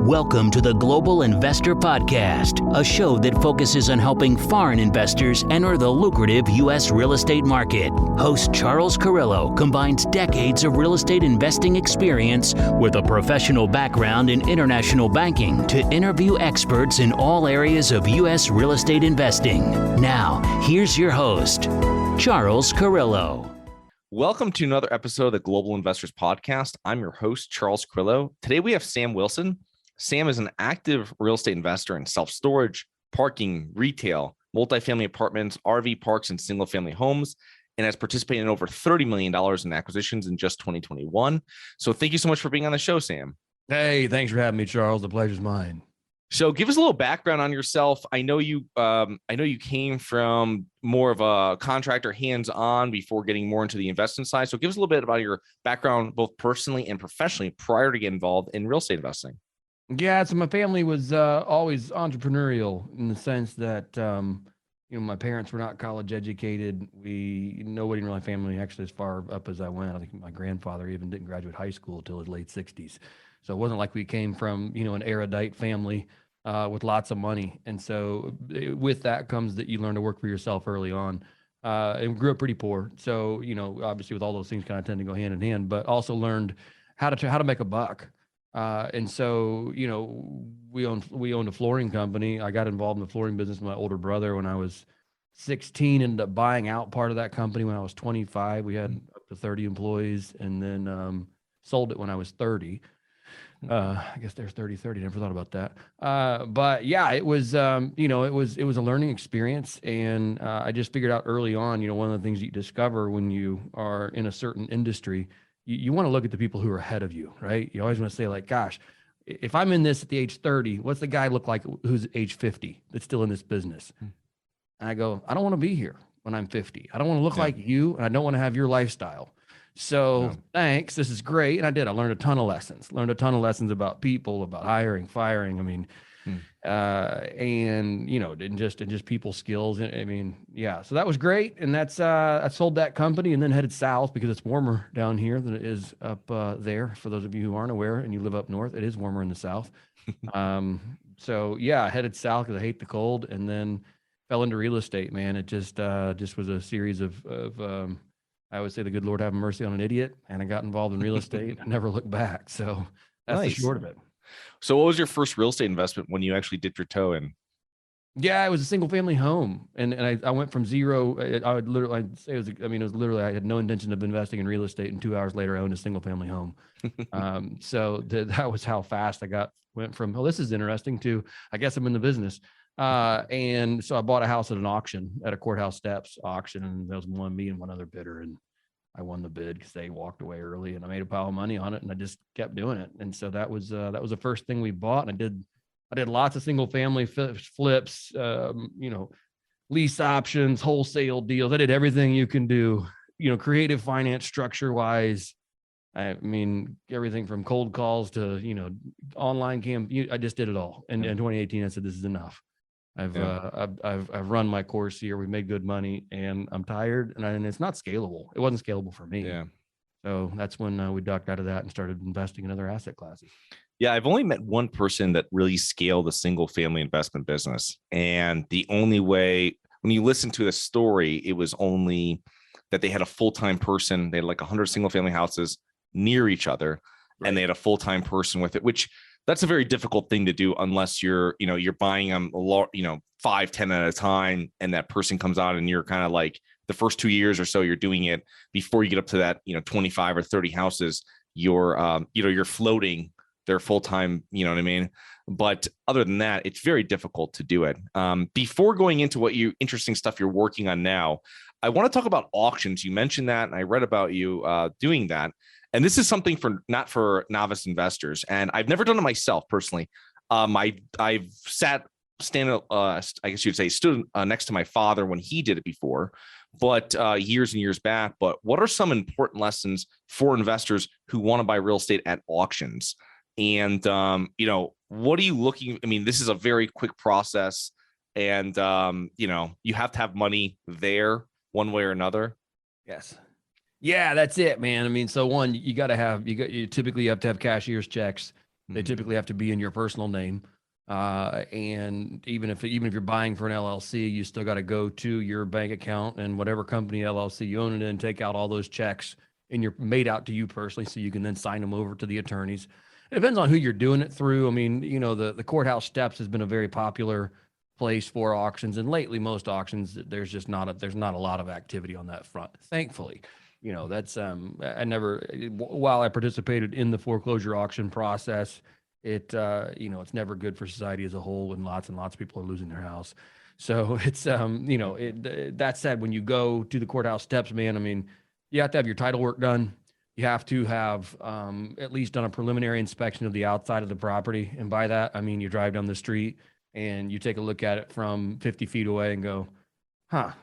Welcome to the Global Investor Podcast, a show that focuses on helping foreign investors enter the lucrative U.S. real estate market. Host Charles Carillo combines decades of real estate investing experience with a professional background in international banking to interview experts in all areas of U.S. real estate investing. Now, here's your host, Charles Carillo. Welcome to another episode of the Global Investors Podcast. I'm your host, Charles Carillo. Today we have Sam Wilson. Sam is an active real estate investor in self-storage, parking, retail, multifamily apartments, RV parks, and single-family homes, and has participated in over $30 million in acquisitions in just 2021. So thank you so much for being on the show, Sam. Hey, thanks for having me, Charles. The pleasure's mine. So give us a little background on yourself. I know you came from more of a contractor hands-on before getting more into the investment side. So give us a little bit about your background, both personally and professionally, prior to getting involved in real estate investing. Yeah, so my family was always entrepreneurial in the sense that, my parents were not college educated. Nobody in my family, actually, as far up as I went, I think my grandfather even didn't graduate high school until his late 60s. So it wasn't like we came from, an erudite family with lots of money. And so with that comes that you learn to work for yourself early on. And grew up pretty poor. So, obviously with all those things kind of tend to go hand in hand, but also learned how to make a buck. And so, we owned a flooring company. I got involved in the flooring business with my older brother when I was 16, ended up buying out part of that company when I was 25. We had up to 30 employees, and then sold it when I was 30. I guess there's 30, never thought about that. But yeah, it was, it was a learning experience. And I just figured out early on, one of the things you discover when you are in a certain industry, you want to look at the people who are ahead of you, right? You always want to say like, gosh, if I'm in this at the age 30, what's the guy look like who's age 50 that's still in this business? And I go, I don't want to be here when I'm 50. I don't want to look like you, and I don't want to have your lifestyle. So thanks, this is great. And I did. I learned a ton of lessons. Learned a ton of lessons about people, about hiring, firing. I mean, and just people skills. I mean, yeah. So that was great. And that's I sold that company and then headed south because it's warmer down here than it is up there. For those of you who aren't aware and you live up north, it is warmer in the south. So yeah, I headed south because I hate the cold, and then fell into real estate. Man, it just was a series of I would say the good Lord have mercy on an idiot, and I got involved in real estate and never looked back. So that's the short of it. So what was your first real estate investment when you actually dipped your toe in? Yeah, it was a single family home. And I went from zero. I'd say it was literally, I had no intention of investing in real estate. And 2 hours later, I owned a single family home. So that was how fast went from, oh, this is interesting, to, I guess I'm in the business. And so I bought a house at an auction, at a courthouse steps auction, and there was me and one other bidder, and I won the bid because they walked away early, and I made a pile of money on it, and I just kept doing it. And so that was the first thing we bought. And I did lots of single family flips, lease options, wholesale deals. I did everything you can do, creative finance structure wise. I mean, everything from cold calls to, online I just did it all. And in 2018, I said, this is enough. I've run my course here. We've made good money, and I'm tired, and it's not scalable. It wasn't scalable for me. Yeah. So that's when we ducked out of that and started investing in other asset classes. Yeah, I've only met one person that really scaled a single family investment business. And the only way, when you listen to the story, it was only that they had a full-time person. They had like 100 single family houses near each other, right, and they had a full-time person with it, which that's a very difficult thing to do unless you're buying them a lot, 5, 10 at a time. And that person comes out and you're kind of like the first 2 years or so you're doing it before you get up to that, 25 or 30 houses, you're floating their full-time, you know what I mean? But other than that, it's very difficult to do it. Before going into interesting stuff you're working on now, I want to talk about auctions. You mentioned that, and I read about you doing that. And this is something not for novice investors. And I've never done it myself personally. I've stood next to my father when he did it before, but years and years back. But what are some important lessons for investors who want to buy real estate at auctions? And, what are you looking? I mean, this is a very quick process, and, you have to have money there one way or another. Yes. Yeah, that's it, man. I mean, so one, you typically have to have cashier's checks. They typically have to be in your personal name. And even if you're buying for an LLC, you still got to go to your bank account and whatever company LLC you own it in, take out all those checks, and you're made out to you personally, so you can then sign them over to the attorneys. It depends on who you're doing it through. I mean, the courthouse steps has been a very popular place for auctions, and lately most auctions there's not a lot of activity on that front, thankfully. That's while I participated in the foreclosure auction process, it's never good for society as a whole when lots and lots of people are losing their house. So it's that said, when you go to the courthouse steps, man, I mean, you have to have your title work done. You have to have at least done a preliminary inspection of the outside of the property. And by that, I mean, you drive down the street and you take a look at it from 50 feet away and go, all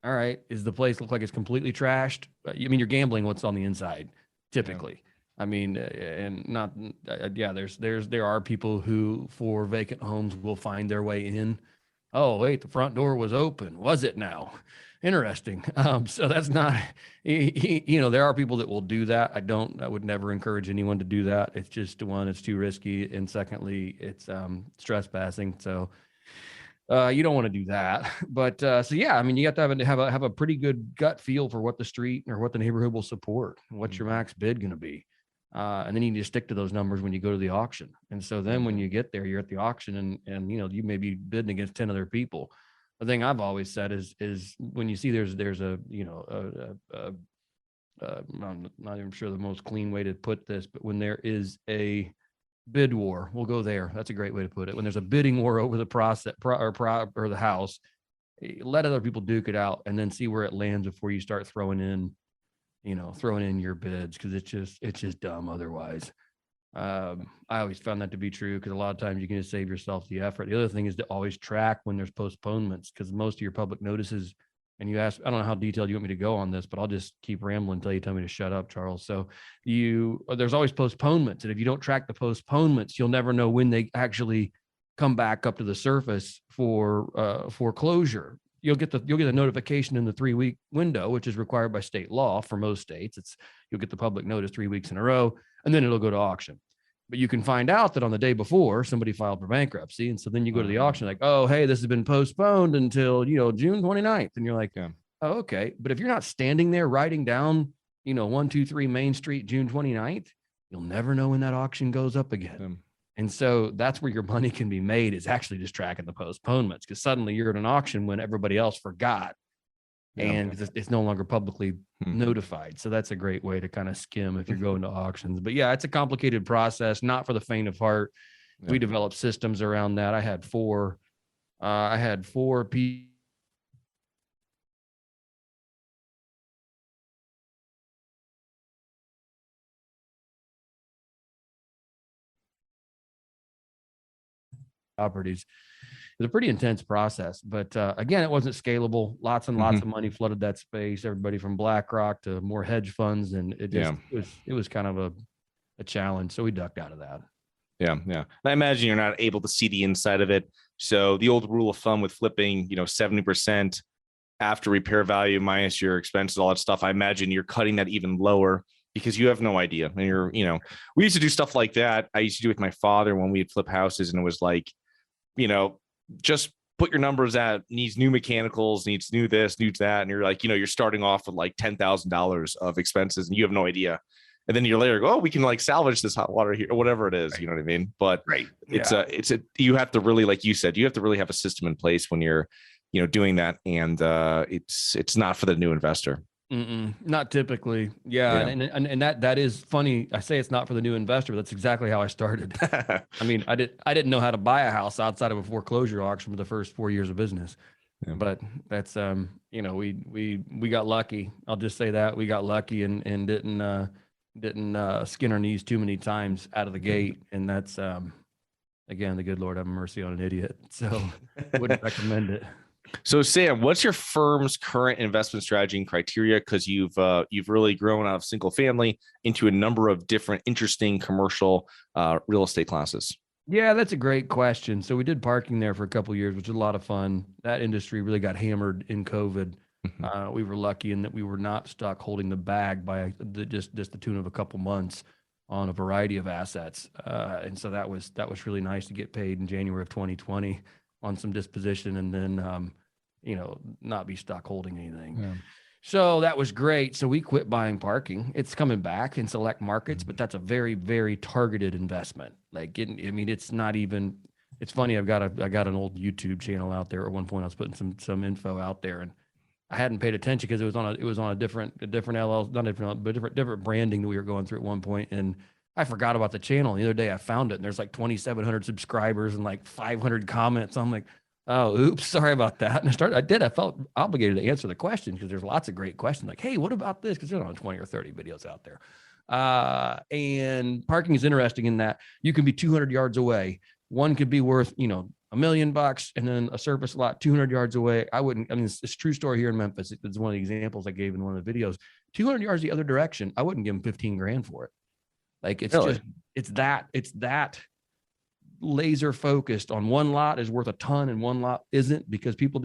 right, does the place look like it's completely trashed? I mean, you're gambling what's on the inside, typically. Yeah. I mean, and not, there are people who for vacant homes will find their way in. Oh, wait, the front door was open. Was it now? Interesting. So that's not, there are people that will do that. I would never encourage anyone to do that. It's just, one, it's too risky. And secondly, it's trespassing. So you don't want to do that. But so yeah, I mean, you have to have a pretty good gut feel for what the street or what the neighborhood will support. What's your max bid going to be? And then you need to stick to those numbers when you go to the auction. And so then when you get there, you're at the auction and you may be bidding against 10 other people. The thing I've always said is when you see there's a I'm not even sure the most clean way to put this, but when there is a bid war, we'll go there. That's a great way to put it. When there's a bidding war over the process or the house, let other people duke it out and then see where it lands before you start throwing in your bids, because it's just dumb otherwise. I always found that to be true, because a lot of times you can just save yourself the effort. The other thing is to always track when there's postponements, because most of your public notices, and you ask, I don't know how detailed you want me to go on this, but I'll just keep rambling until you tell me to shut up, Charles. So there's always postponements. And if you don't track the postponements, you'll never know when they actually come back up to the surface for foreclosure. You'll get a notification in the 3-week window, which is required by state law for most states. You'll get the public notice 3 weeks in a row, and then it'll go to auction. But you can find out that on the day before somebody filed for bankruptcy. And so then you go to the auction like, oh, hey, this has been postponed until, June 29th. And you're like, oh, okay. But if you're not standing there writing down, 123 Main Street, June 29th, you'll never know when that auction goes up again. And so that's where your money can be made, is actually just tracking the postponements, because suddenly you're at an auction when everybody else forgot. And it's no longer publicly notified. So that's a great way to kind of skim if you're going to auctions. But yeah, it's a complicated process, not for the faint of heart. We developed systems around that. I had four properties. It was a pretty intense process, but again, it wasn't scalable. Lots and lots of money flooded that space. Everybody from BlackRock to more hedge funds, and it was kind of a challenge. So we ducked out of that. Yeah. And I imagine you're not able to see the inside of it. So the old rule of thumb with flipping, 70% after repair value minus your expenses, all that stuff, I imagine you're cutting that even lower because you have no idea. And we used to do stuff like that. I used to do with my father when we'd flip houses, and it was like, just put your numbers at needs new mechanicals, needs new this, needs that. And you're like, you're starting off with like $10,000 of expenses and you have no idea. And then you're later go, oh, we can like salvage this hot water here or whatever it is. Right. You know what I mean? But you have to really, like you said, you have to really have a system in place when you're, doing that. And it's not for the new investor. Not typically. Yeah. And that is funny. I say it's not for the new investor, but that's exactly how I started. I mean, I didn't know how to buy a house outside of a foreclosure auction for the first 4 years of business. Yeah. But that's, we got lucky. I'll just say that we got lucky and didn't skin our knees too many times out of the gate. And that's, again, the good Lord have mercy on an idiot. So wouldn't recommend it. So Sam, what's your firm's current investment strategy and criteria? Because you've really grown out of single family into a number of different interesting commercial real estate classes. Yeah, that's a great question. So we did parking there for a couple of years, which was a lot of fun. That industry really got hammered in COVID. We were lucky in that we were not stuck holding the bag by just the tune of a couple months. on a variety of assets. And so that was really nice to get paid in January of 2020 on some disposition, and then, not be stuck holding anything. Yeah. So that was great. So we quit buying parking. It's coming back in select markets, but that's a very, very targeted investment. It's not even, it's funny. I got an old YouTube channel out there. At one point I was putting some info out there, and I hadn't paid attention because it was on a different LL, not different, but different branding that we were going through at one point. And I forgot about the channel. The other day I found it, and there's like 2,700 subscribers and like 500 comments. I'm like, oh, oops, sorry about that. And I felt obligated to answer the question because there's lots of great questions like, hey, what about this? Because there's only 20 or 30 videos out there. And parking is interesting in that you can be 200 yards away. One could be worth, $1 million, and then a surface lot 200 yards away. It's a true story here in Memphis. It's one of the examples I gave in one of the videos. 200 yards the other direction, I wouldn't give them 15 grand for it. Like it's Really? it's that laser focused on one lot is worth a ton and one lot isn't, because people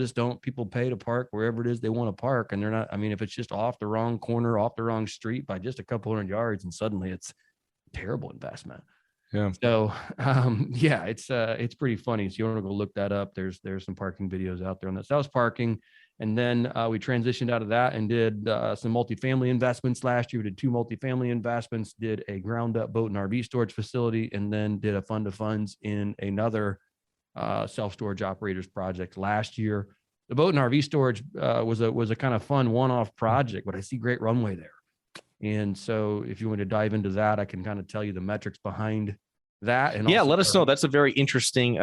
pay to park wherever it is they want to park. And they're not, if it's just off the wrong corner, off the wrong street by just a couple hundred yards, and suddenly it's a terrible investment. Yeah. So, it's pretty funny. So you want to go look that up. There's some parking videos out there on that. So that was parking. And then we transitioned out of that and did some multifamily investments last year. We did 2 multifamily investments, did a ground up boat and RV storage facility, and then did a fund of funds in another self-storage operators project last year. The boat and RV storage was a kind of fun one-off project, but I see great runway there. And so if you want to dive into that, I can kind of tell you the metrics behind that. And let us know. That's a very interesting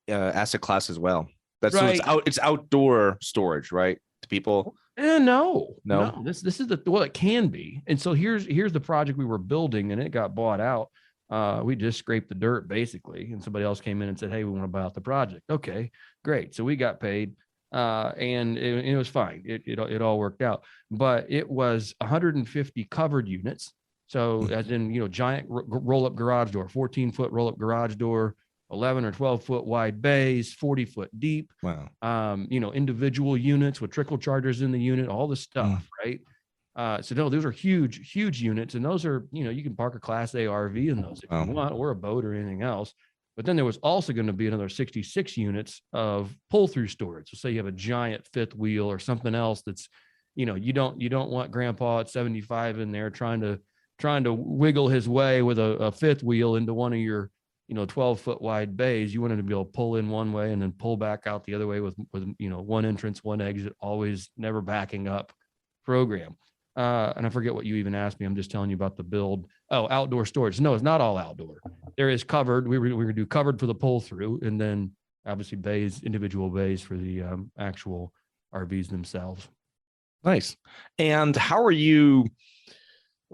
asset class as well. That's right. So it's outdoor storage, right? To people. No. No. This is it can be. And so here's the project we were building, and it got bought out. We just scraped the dirt basically, and somebody else came in and said, hey, we want to buy out the project. Okay, great. So we got paid. And it was fine. It all worked out, but it was 150 covered units. So as in, giant roll-up garage door, 14-foot roll-up garage door, 11 or 12-foot wide bays, 40-foot deep. Wow. Individual units with trickle chargers in the unit, all the stuff, right? So no, those are huge, huge units. And those are, you can park a Class A RV in those if you want, or a boat or anything else. But then there was also going to be another 66 units of pull-through storage. So say you have a giant fifth wheel or something else that's, you don't want grandpa at 75 in there trying to wiggle his way with a fifth wheel into one of your, 12-foot wide bays. You want him to be able to pull in one way and then pull back out the other way with one entrance, one exit, always never backing up program. And I forget what you even asked me. I'm just telling you about the build. Oh, outdoor storage. No, it's not all outdoor. There is covered. We were going to do covered for the pull through, and then obviously bays, individual bays for the actual RVs themselves. Nice. And how are you?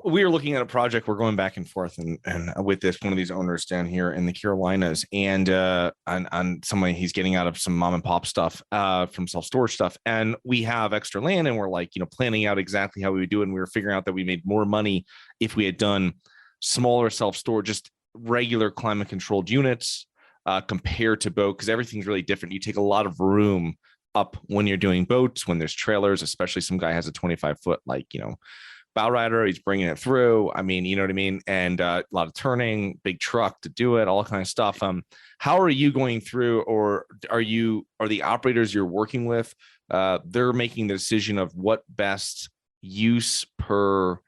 We are looking at a project. We're going back and forth and with one of these owners down here in the Carolinas, and on somebody he's getting out of some mom and pop stuff from self-storage stuff. And we have extra land, and we're like, planning out exactly how we would do it. And we were figuring out that we made more money if we had done smaller self-storage, just regular climate controlled units compared to boat, because everything's really different. You take a lot of room up when you're doing boats, when there's trailers, especially some guy has a 25-foot, bow rider, he's bringing it through. You know what I mean? And a lot of turning, big truck to do it, all kind of stuff. How are you going through, or are the operators you're working with, they're making the decision of what best use per,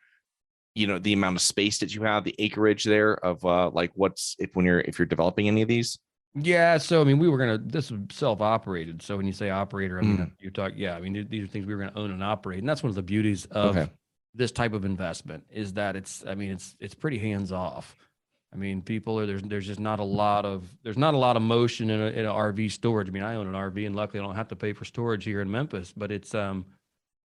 the amount of space that you have, the acreage there of if you're developing any of these? Yeah. So, this was self-operated. So when you say operator, you talk, these are things we were going to own and operate. And that's one of the beauties of this type of investment, is that it's pretty hands off. There's just not a lot of motion in an RV storage. I own an RV, and luckily I don't have to pay for storage here in Memphis, but it's, I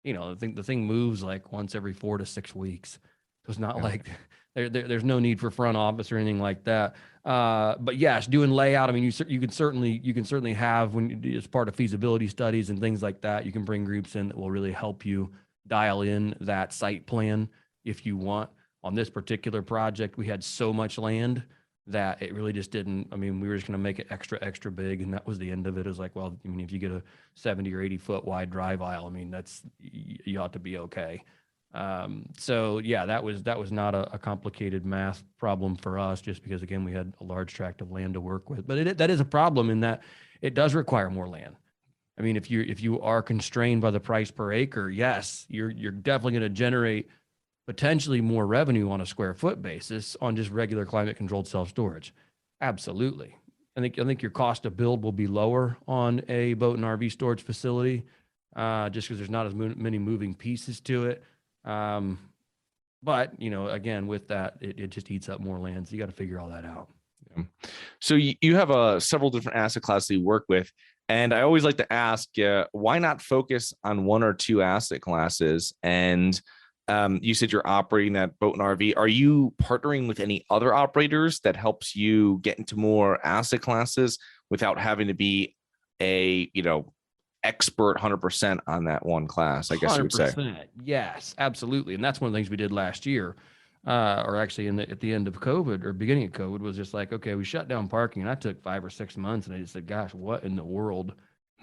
think the thing moves like once every 4 to 6 weeks. So it's not like there's no need for front office or anything like that. But yes, doing layout. You can certainly have, when as part of feasibility studies and things like that, you can bring groups in that will really help you dial in that site plan if you want. On this particular project, we had so much land that it really just didn't. We were just going to make it extra big, and that was the end of it. It was like, well, if you get a 70 or 80 foot wide drive aisle, you ought to be okay. So yeah, that was not a complicated math problem for us, just because again, we had a large tract of land to work with, but that is a problem in that it does require more land. I mean, if you are constrained by the price per acre, yes, you're definitely going to generate potentially more revenue on a square foot basis on just regular climate controlled self-storage. Absolutely. I think your cost to build will be lower on a boat and RV storage facility, just because there's not as many moving pieces to it. But again, with that, it just eats up more land. So you got to figure all that out. Yeah. So you have several different asset classes you work with. And I always like to ask, why not focus on one or two asset classes? And you said you're operating that boat and RV. Are you partnering with any other operators that helps you get into more asset classes without having to be a, expert 100% on that one class, I guess you would say? 100%. Yes, absolutely. And that's one of the things we did last year, or actually at the end of COVID or beginning of COVID, was just like, okay, we shut down parking, and I took 5 or 6 months, and I just said, gosh, what in the world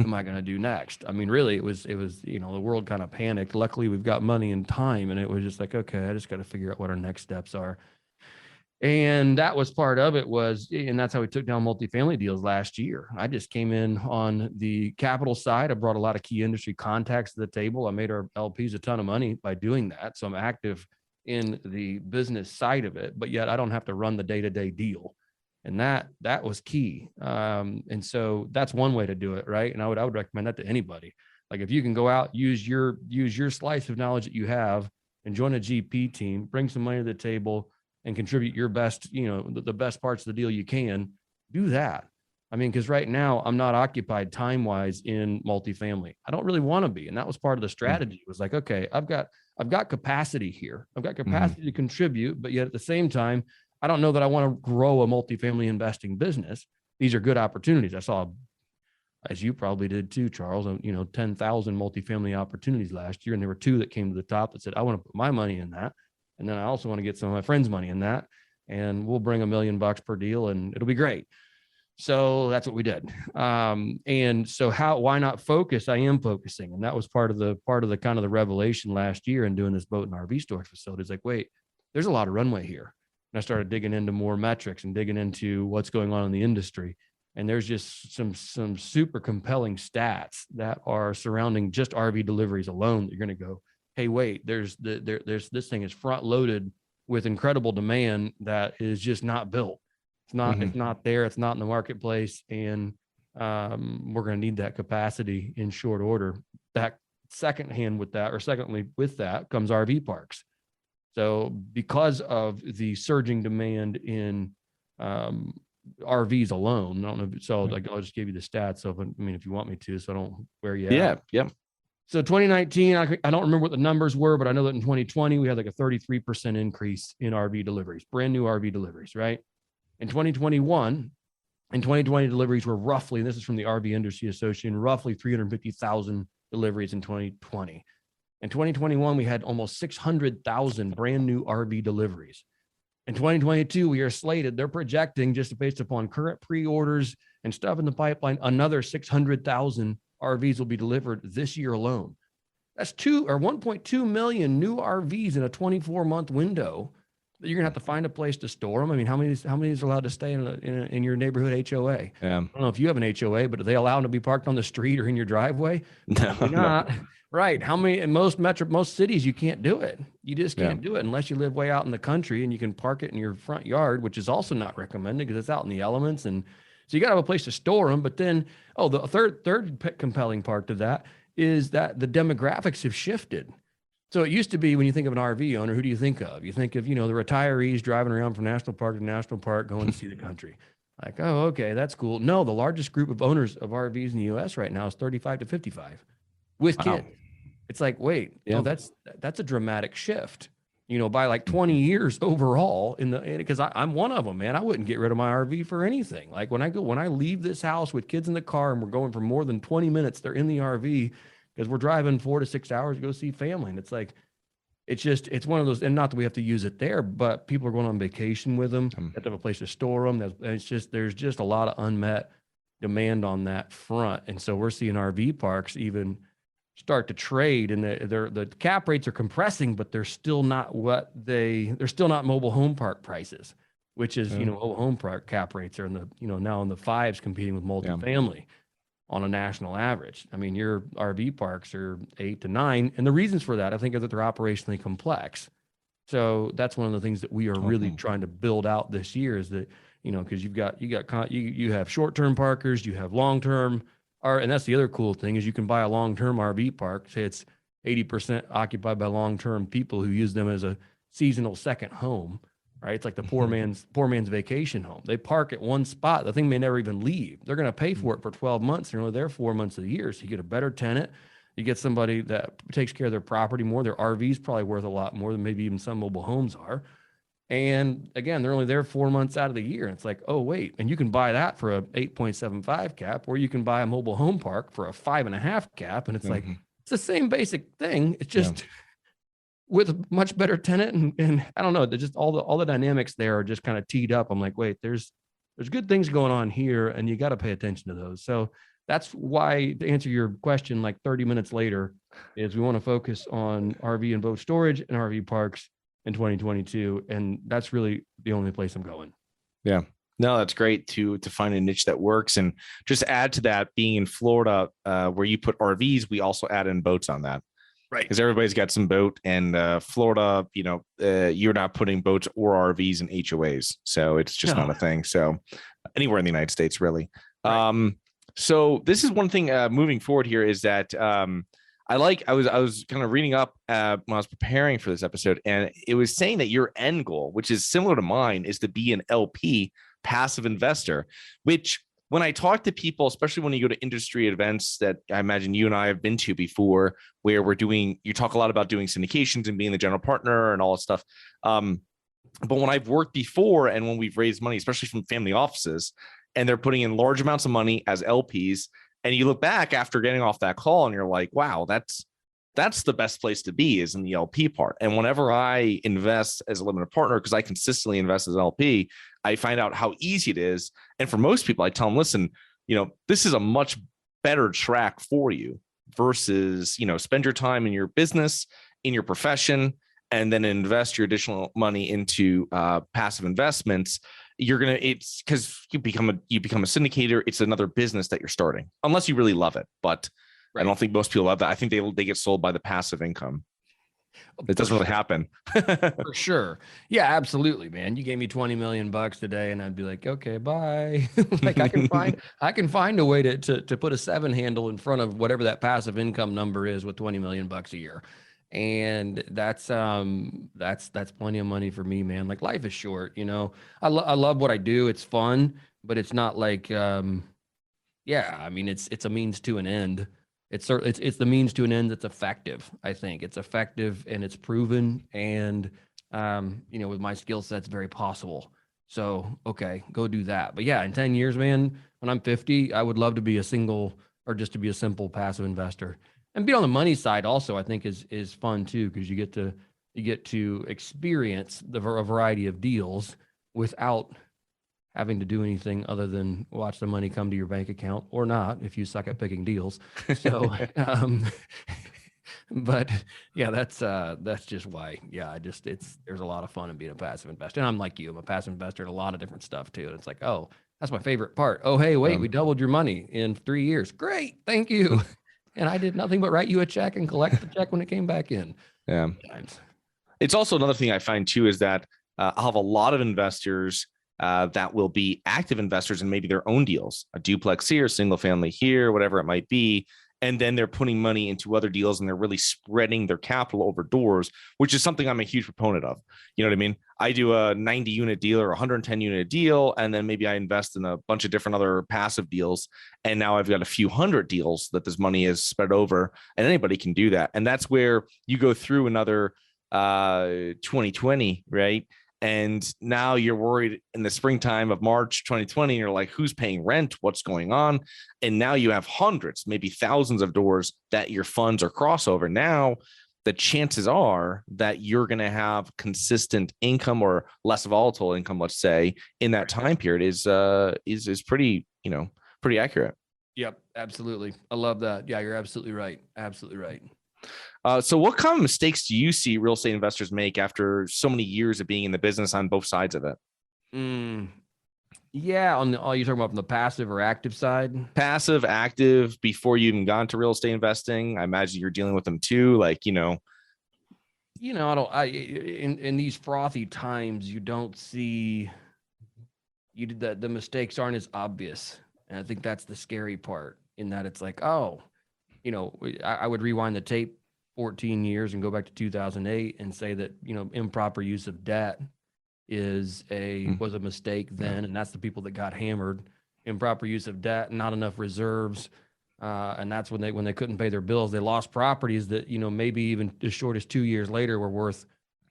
am I going to do next? I mean, really, it was, the world kind of panicked. Luckily, we've got money and time, and it was just like, okay, I just got to figure out what our next steps are. And that was part of it and that's how we took down multifamily deals last year. I just came in on the capital side. I brought a lot of key industry contacts to the table. I made our LPs a ton of money by doing that. So I'm active in the business side of it, but yet I don't have to run the day-to-day deal. And that was key. And so that's one way to do it. Right. And I would recommend that to anybody. Like, if you can go out, use your slice of knowledge that you have and join a GP team, bring some money to the table, and contribute your best, the best parts of the deal you can, do that. I mean, because right now I'm not occupied time-wise in multifamily. I don't really want to be. And that was part of the strategy. It was like, okay, I've got capacity here. I've got capacity to contribute, but yet at the same time, I don't know that I want to grow a multifamily investing business. These are good opportunities. I saw, as you probably did too, Charles, 10,000 multifamily opportunities last year. And there were 2 that came to the top that said, I want to put my money in that. And then I also want to get some of my friends' money in that, and we'll bring $1 million per deal, and it'll be great. So that's what we did. And so why not focus? I am focusing. And that was part of the kind of the revelation last year in doing this boat and RV storage facility. It's like, wait, there's a lot of runway here. And I started digging into more metrics and digging into what's going on in the industry. And there's just some super compelling stats that are surrounding just RV deliveries alone that you're going to go, hey, wait, there's this thing is front loaded with incredible demand that is just not built. It's not there. It's not in the marketplace. And we're going to need that capacity in short order. Secondly with that comes RV parks. So because of the surging demand in RVs alone, I don't know. So I'll just give you the stats. So if you want me to, so I don't wear you out. Yeah. So 2019, I don't remember what the numbers were, but I know that in 2020, we had like a 33% increase in RV deliveries, brand new RV deliveries, right? In 2020 deliveries were roughly, and this is from the RV Industry Association, roughly 350,000 deliveries in 2020. In 2021, we had almost 600,000 brand new RV deliveries. In 2022, we are slated, they're projecting, just based upon current pre-orders and stuff in the pipeline, another 600,000 RVs will be delivered this year alone. That's 1.2 million new RVs in a 24-month window that you're gonna have to find a place to store them. I mean, how many is allowed to stay in your neighborhood HOA? Yeah. I don't know if you have an HOA, but do they allow them to be parked on the street or in your driveway? No, not. Right. How many in most cities you can't do it. You just can't do it unless you live way out in the country and you can park it in your front yard, which is also not recommended because it's out in the elements. And so you got to have a place to store them. But then, the third compelling part to that is that the demographics have shifted. So it used to be when you think of an RV owner, who do you think of? You think of, the retirees driving around from national park to national park, going to see the country. Like, oh, okay, that's cool. No, the largest group of owners of RVs in the U.S. right now is 35 to 55 with kids. It's like, wait, that's a dramatic shift. By like 20 years overall because I'm one of them, man. I wouldn't get rid of my RV for anything. Like when I leave this house with kids in the car and we're going for more than 20 minutes, they're in the RV because we're driving 4 to 6 hours to go see family. And it's like, it's one of those, and not that we have to use it there, but people are going on vacation with them. They have to have a place to store them. There's just a lot of unmet demand on that front. And so we're seeing RV parks even start to trade, and the cap rates are compressing, but they're still not they're still not mobile home park prices, which is, mobile home park cap rates are in the, now in the fives competing with multifamily on a national average. I mean, your RV parks are 8 to 9. And the reasons for that, I think, are that they're operationally complex. So that's one of the things that we are really trying to build out this year is that, because you have short-term parkers, you have long-term, and that's the other cool thing is you can buy a long-term RV park. Say it's 80% occupied by long-term people who use them as a seasonal second home, right? It's like the poor man's vacation home. They park at one spot. The thing may never even leave. They're going to pay for it for 12 months. They're only there 4 months of the year. So you get a better tenant. You get somebody that takes care of their property more. Their RV is probably worth a lot more than maybe even some mobile homes are. And again, they're only there 4 months out of the year. And it's like, oh, wait. And you can buy that for a 8.75 cap, or you can buy a mobile home park for a 5.5 cap. And it's like, it's the same basic thing. It's just with a much better tenant. And I don't know, just all the dynamics there are just kind of teed up. I'm like, wait, there's good things going on here, and you got to pay attention to those. So that's why, to answer your question, like 30 minutes later, is we want to focus on RV and boat storage and RV parks in 2022. And that's really the only place I'm going. Yeah. No, that's great to find a niche that works. And just add to that, being in Florida, where you put RVs, we also add in boats on that. Right. Because everybody's got some boat, and Florida, you're not putting boats or RVs in HOAs. So it's just not a thing. So anywhere in the United States, really. Right. So this is one thing moving forward here is that I was kind of reading up when I was preparing for this episode, and it was saying that your end goal, which is similar to mine, is to be an LP, passive investor, which when I talk to people, especially when you go to industry events that I imagine you and I have been to before, where you talk a lot about doing syndications and being the general partner and all that stuff. But when I've worked before and when we've raised money, especially from family offices, and they're putting in large amounts of money as LPs, and you look back after getting off that call and you're like, wow, that's the best place to be, is in the LP part. And whenever I invest as a limited partner, because I consistently invest as an LP, I find out how easy it is. And for most people, I tell them, listen, this is a much better track for you versus, spend your time in your business, in your profession, and then invest your additional money into passive investments. It's because you become a syndicator. It's another business that you're starting, unless you really love it. But I don't think most people love that. I think they get sold by the passive income. It doesn't really happen. For sure. Yeah, absolutely, man. You gave me $20 million today, and I'd be like, okay, bye. Like I can find a way to put a 7 handle in front of whatever that passive income number is with $20 million a year. And that's plenty of money for me, man. Like, life is short, I love what I do. It's fun, but it's not like, I mean, it's a means to an end. It's the means to an end that's effective. I think it's effective and it's proven. And, with my skill set, it's very possible. So, okay, go do that. But yeah, in 10 years, man, when I'm 50, I would love to be a simple passive investor. And being on the money side also, I think is fun too, because you get to experience a variety of deals without having to do anything other than watch the money come to your bank account, or not if you suck at picking deals. So, but yeah, that's just why. Yeah, there's a lot of fun in being a passive investor. And I'm like you, I'm a passive investor in a lot of different stuff too. And it's like, oh, that's my favorite part. Oh, hey, wait, we doubled your money in 3 years. Great, thank you. And I did nothing but write you a check and collect the check when it came back in. Yeah. Sometimes. It's also another thing I find too, is that I'll have a lot of investors that will be active investors in maybe their own deals, a duplex here, single family here, whatever it might be. And then they're putting money into other deals, and they're really spreading their capital over doors, which is something I'm a huge proponent of. You know what I mean? I do a 90 unit deal or a 110 unit deal, and then maybe I invest in a bunch of different other passive deals. And now I've got a few hundred deals that this money is spread over, and anybody can do that. And that's where you go through another 2020, right? And now you're worried in the springtime of March 2020, you're like, who's paying rent? What's going on? And now you have hundreds, maybe thousands of doors that your funds are crossover. Now, the chances are that you're going to have consistent income or less volatile income, let's say, in that time period is pretty, pretty accurate. Yep, absolutely. I love that. Yeah, you're absolutely right. Absolutely right. So what kind of mistakes do you see real estate investors make after so many years of being in the business on both sides of it? Yeah, on the, you're talking about from the passive or active side? Passive, active, before you even got into real estate investing. I imagine you're dealing with them too. Like, I don't. In these frothy times, you don't see the mistakes aren't as obvious, and I think that's the scary part. In that it's like, oh, I would rewind the tape 14 years and go back to 2008 and say that improper use of debt was a mistake then, and that's the people that got hammered. Improper use of debt, not enough reserves, and that's when they couldn't pay their bills. They lost properties that maybe even as short as 2 years later were worth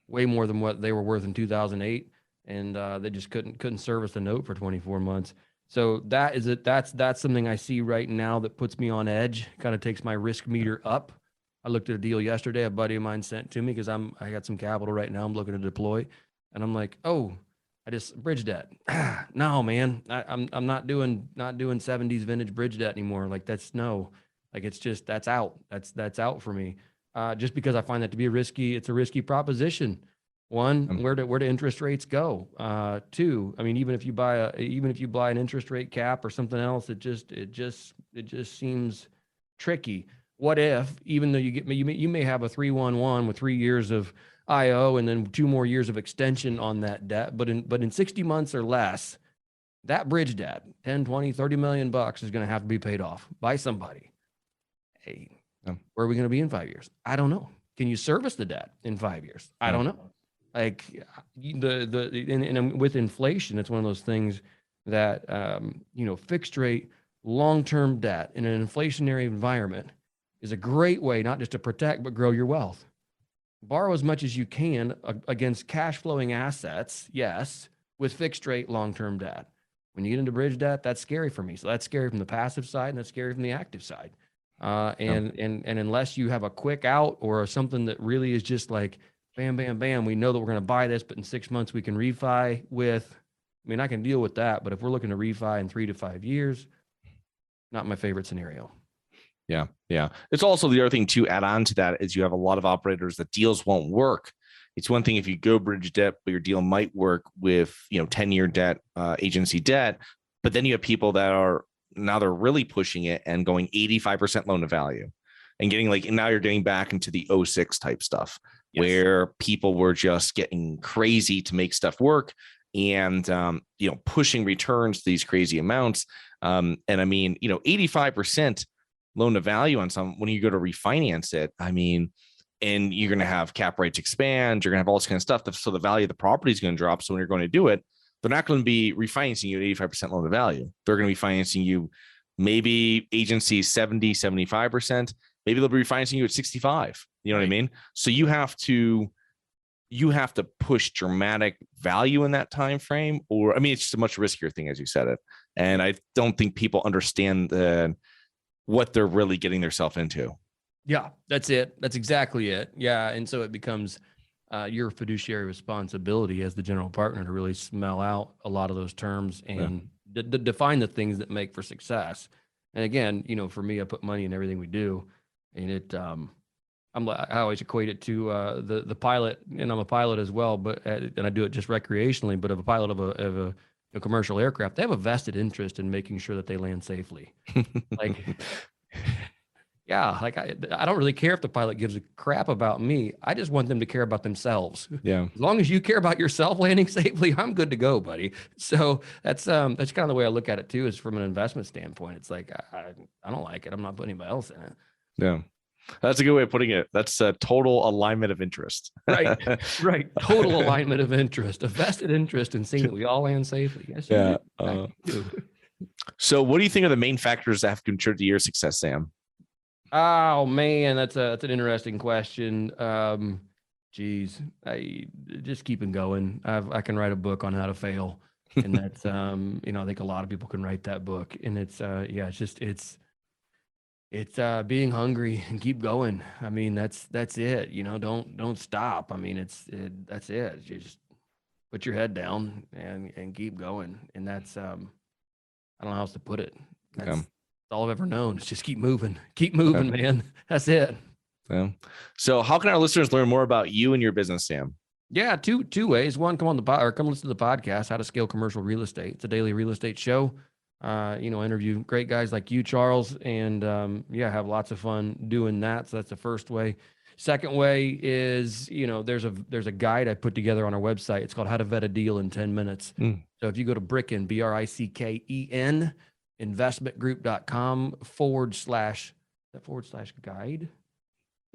way more than what they were worth in 2008, and they just couldn't service the note for 24 months. So that is it. That's something I see right now that puts me on edge. Kind of takes my risk meter up. I looked at a deal yesterday. A buddy of mine sent to me because I got some capital right now. I'm looking to deploy, and I'm like, oh, I just bridge debt. No, man, I'm not doing 70s vintage bridge debt anymore. Like that's that's out. That's out for me. Just because I find that to be it's a risky proposition. One, where do interest rates go? Two, I mean, even if you buy an interest rate cap or something else, it just seems tricky. What if, even though you may have a 3-1-1 with 3 years of IO and then 2 more years of extension on that debt, but in 60 months or less, that bridge debt, 10, 20, 30 million bucks is going to have to be paid off by somebody. Hey, where are we going to be in 5 years? I don't know. Can you service the debt in 5 years? I don't know. Like and with inflation, it's one of those things that fixed rate long-term debt in an inflationary environment is a great way not just to protect but grow your wealth. Borrow as much as you can against cash flowing assets, yes, with fixed rate long-term debt. When you get into bridge debt, that's scary for me. So that's scary from the passive side and that's scary from the active side. And unless you have a quick out or something that really is just like bam, bam, bam, we know that we're going to buy this, but in 6 months we can refi with, I mean, I can deal with that, but if we're looking to refi in 3 to 5 years, not my favorite scenario. Yeah. Yeah. It's also the other thing to add on to that is you have a lot of operators that deals won't work. It's one thing if you go bridge debt, but your deal might work with, 10-year debt, agency debt, but then you have people that are now they're really pushing it and going 85% loan to value and getting and now you're getting back into the 06 type stuff. Yes. Where people were just getting crazy to make stuff work and, pushing returns to these crazy amounts. And I mean, 85% loan to value on when you go to refinance it, I mean, and you're going to have cap rates expand, you're going to have all this kind of stuff. So the value of the property is going to drop. So when you're going to do it, they're not going to be refinancing you at 85% loan to value. They're going to be financing you maybe agency 70, 75%. Maybe they'll be refinancing you at 65. You know what I mean? So you have to push dramatic value in that time frame, or I mean, it's just a much riskier thing, as you said it. And I don't think people understand what they're really getting themselves into. Yeah, that's it. That's exactly it. Yeah, and so it becomes your fiduciary responsibility as the general partner to really smell out a lot of those terms and define the things that make for success. And again, for me, I put money in everything we do. And it, I always equate it to the pilot, and I'm a pilot as well, but and I do it just recreationally. But of a pilot of a commercial aircraft, they have a vested interest in making sure that they land safely. I don't really care if the pilot gives a crap about me. I just want them to care about themselves. Yeah. As long as you care about yourself landing safely, I'm good to go, buddy. So that's kind of the way I look at it too, is from an investment standpoint. It's like, I don't like it. I'm not putting anybody else in it. Yeah. That's a good way of putting it. That's a total alignment of interest. Right. Total alignment of interest, a vested interest in seeing that we all land safely. Yes, yeah. do. So what do you think are the main factors that have contributed to your success, Sam? Oh man, that's an interesting question. Geez, I just keeping going. I can write a book on how to fail, and that's I think a lot of people can write that book. And it's it's being hungry and keep going. I mean, that's it. Don't stop. I mean, that's it. You just put your head down and keep going. And that's I don't know how else to put it. all I've ever known. It's just keep moving, man. That's it. Yeah. So how can our listeners learn more about you and your business, Sam? Yeah, two ways. One, come listen to the podcast, How to Scale Commercial Real Estate. It's a daily real estate show. Interview great guys like you, Charles, and have lots of fun doing that. So that's the first way. Second way is, there's a guide I put together on our website. It's called How to Vet a Deal in 10 Minutes. So if you go to Bricken, BRICKEN, investmentgroup.com /guide.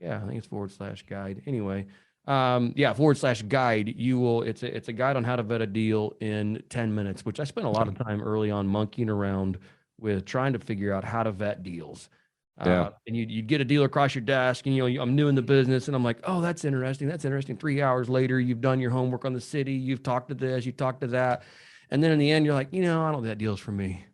Yeah, I think it's /guide. Anyway, /guide. It's a guide on how to vet a deal in 10 minutes, which I spent a lot of time early on monkeying around with trying to figure out how to vet deals. And you'd get a deal across your desk and, I'm new in the business and I'm like, oh, that's interesting. 3 hours later, you've done your homework on the city. You've talked to this, you've talked to that. And then in the end, you're like, I don't think that deal's for me.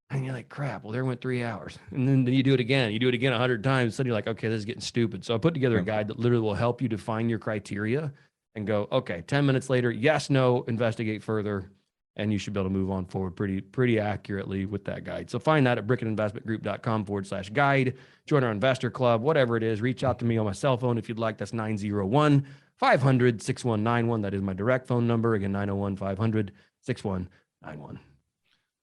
And you're like, crap, well, there went 3 hours. And then you do it again. You do it again 100 times. So you're like, okay, this is getting stupid. So I put together a guide that literally will help you define your criteria and go, okay, 10 minutes later, yes, no, investigate further. And you should be able to move on forward pretty accurately with that guide. So find that at brickeninvestmentgroup.com /guide. Join our investor club, whatever it is. Reach out to me on my cell phone if you'd like. That's 901-500-6191. That is my direct phone number. Again, 901-500-6191.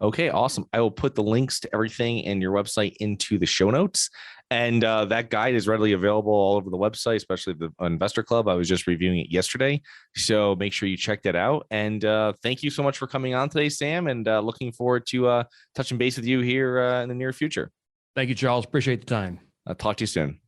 Okay, awesome. I will put the links to everything in your website into the show notes. And that guide is readily available all over the website, especially the Investor Club. I was just reviewing it yesterday. So make sure you check that out. And thank you so much for coming on today, Sam. And looking forward to touching base with you here in the near future. Thank you, Charles. Appreciate the time. I'll talk to you soon.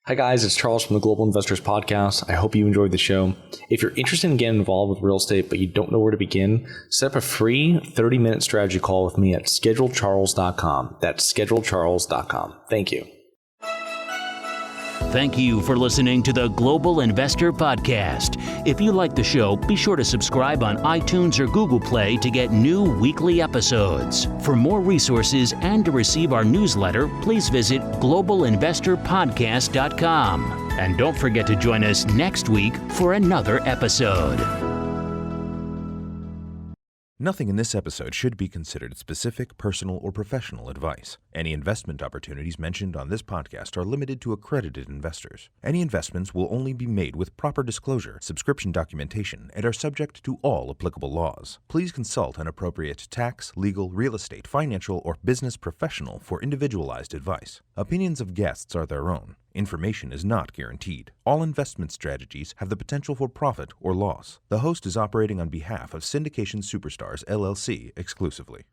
Hi guys, it's Charles from the Global Investors Podcast. I hope you enjoyed the show. If you're interested in getting involved with real estate, but you don't know where to begin, set up a free 30-minute strategy call with me at schedulecharles.com. That's schedulecharles.com. Thank you. Thank you for listening to the Global Investor Podcast. If you like the show, be sure to subscribe on iTunes or Google Play to get new weekly episodes. For more resources and to receive our newsletter, please visit globalinvestorpodcast.com. And don't forget to join us next week for another episode. Nothing in this episode should be considered specific, personal, or professional advice. Any investment opportunities mentioned on this podcast are limited to accredited investors. Any investments will only be made with proper disclosure, subscription documentation, and are subject to all applicable laws. Please consult an appropriate tax, legal, real estate, financial, or business professional for individualized advice. Opinions of guests are their own. Information is not guaranteed. All investment strategies have the potential for profit or loss. The host is operating on behalf of Syndication Superstars, LLC exclusively.